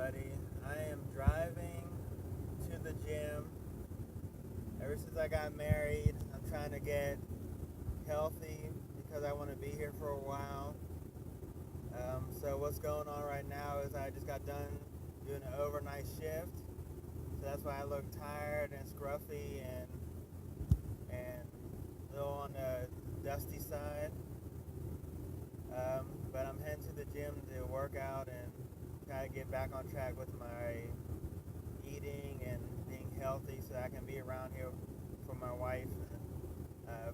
everybody. I am driving to the gym. Ever since I got married, I'm trying to get healthy because I want to be here for a while. So what's going on right now is I just got done doing an overnight shift. So that's why I look tired and scruffy and a little on the dusty side. But I'm heading to the gym to work out and try to get back on track with my eating and being healthy so I can be around here for my wife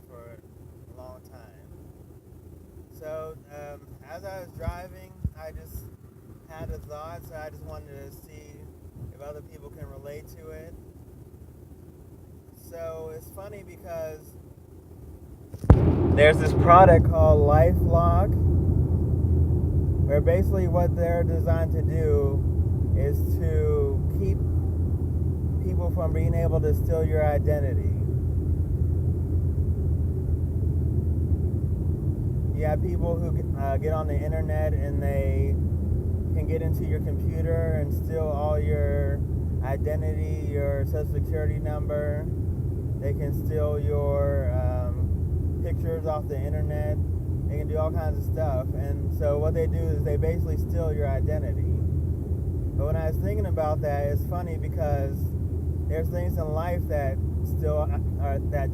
for a long time. So as I was driving, I just had a thought, so I just wanted to see if other people can relate to it. So it's funny because there's this product called LifeLock, where basically what they're designed to do is to keep people from being able to steal your identity. You have people who get on the internet and they can get into your computer and steal all your identity, your social security number. They can steal your pictures off the internet. They can do all kinds of stuff. And so what they do is they basically steal your identity. But when I was thinking about that, it's funny because there's things in life that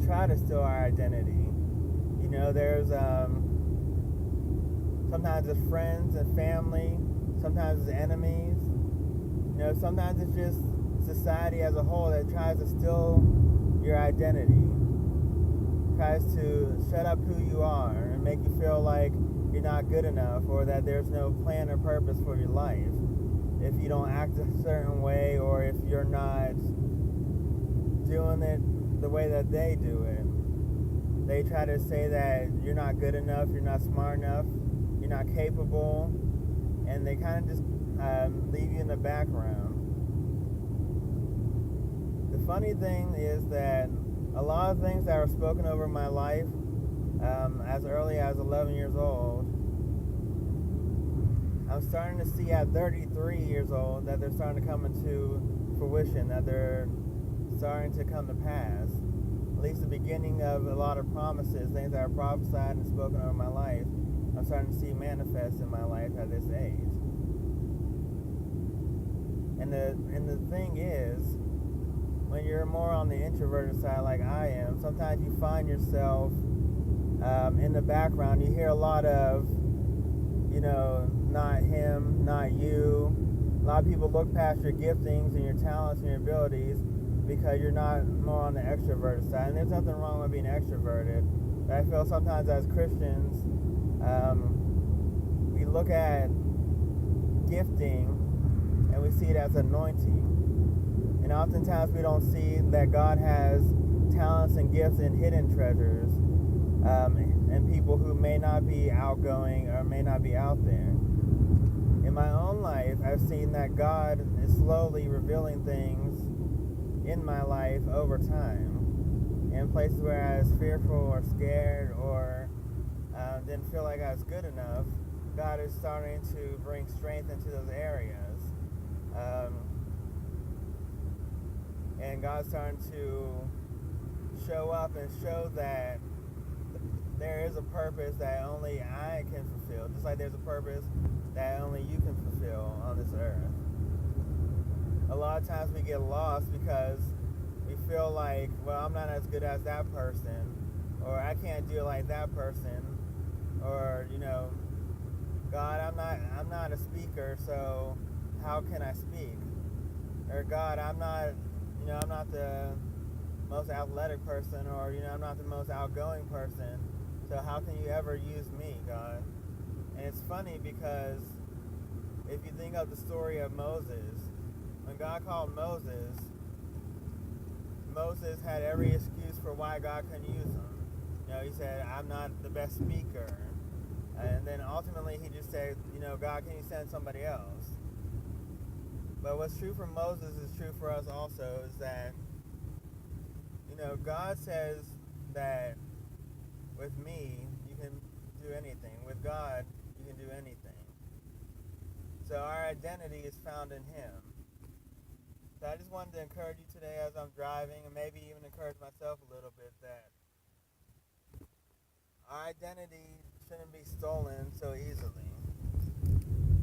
try to steal our identity. You know, there's sometimes it's friends and family, sometimes it's enemies. You know, sometimes it's just society as a whole that tries to steal your identity, tries to shut up who you are and make you feel like you're not good enough or that there's no plan or purpose for your life if you don't act a certain way or if you're not doing it the way that they do it. They try to say that you're not good enough, you're not smart enough, you're not capable, and they kind of just leave you in the background. The funny thing is that a lot of things that were spoken over my life as early as 11 years old, I'm starting to see at 33 years old that they're starting to come into fruition, that they're starting to come to pass. At least the beginning of a lot of promises, things that are prophesied and spoken over my life, I'm starting to see manifest in my life at this age. And the thing is, when you're more on the introverted side like I am, sometimes you find yourself in the background. You hear a lot of, you know, not him, not you. A lot of people look past your giftings and your talents and your abilities because you're not more on the extroverted side. And there's nothing wrong with being extroverted. But I feel sometimes as Christians, we look at gifting and we see it as anointing. And oftentimes we don't see that God has talents and gifts and hidden treasures and people who may not be outgoing or may not be out there. In my own life, I've seen that God is slowly revealing things in my life over time. In places where I was fearful or scared or didn't feel like I was good enough, God is starting to bring strength into those areas. And God's starting to show up and show that there is a purpose that only I can fulfill, just like there's a purpose that only you can fulfill on this earth. A lot of times we get lost because we feel like, well, I'm not as good as that person, or I can't do it like that person, or, you know, God, I'm not a speaker, so how can I speak? Or God, I'm not the most athletic person, or, you know, I'm not the most outgoing person, so how can you ever use me, God? And it's funny because if you think of the story of Moses, when God called Moses, Moses had every excuse for why God couldn't use him. You know, he said, I'm not the best speaker. And then ultimately he just said, you know, God, can you send somebody else? But what's true for Moses is true for us also, is that, you know, God says that with me, you can do anything. With God, you can do anything. So our identity is found in Him. So I just wanted to encourage you today as I'm driving, and maybe even encourage myself a little bit, that our identity shouldn't be stolen so easily.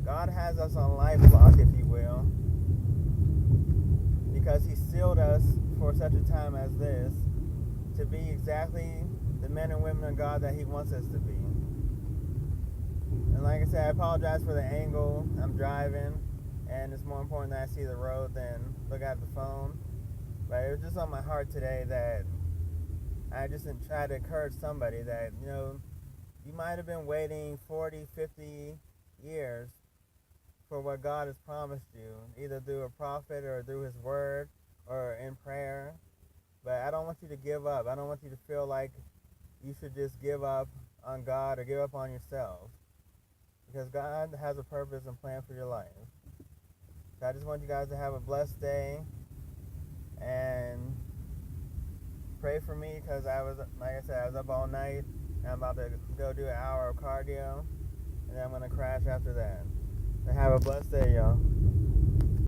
God has us on life lock, if you will, because He sealed us for such a time as this to be exactly the men and women of God that He wants us to be. And like I said, I apologize for the angle. I'm driving, and it's more important that I see the road than look at the phone. But it was just on my heart today that I just try to encourage somebody that, you might have been waiting 40, 50 years for what God has promised you, either through a prophet or through His word or in prayer. But I don't want you to give up. I don't want you to feel like you should just give up on God or give up on yourself, because God has a purpose and plan for your life. So I just want you guys to have a blessed day, and pray for me, because I was up all night, and I'm about to go do an hour of cardio, and then I'm going to crash after that. So have a blessed day, y'all.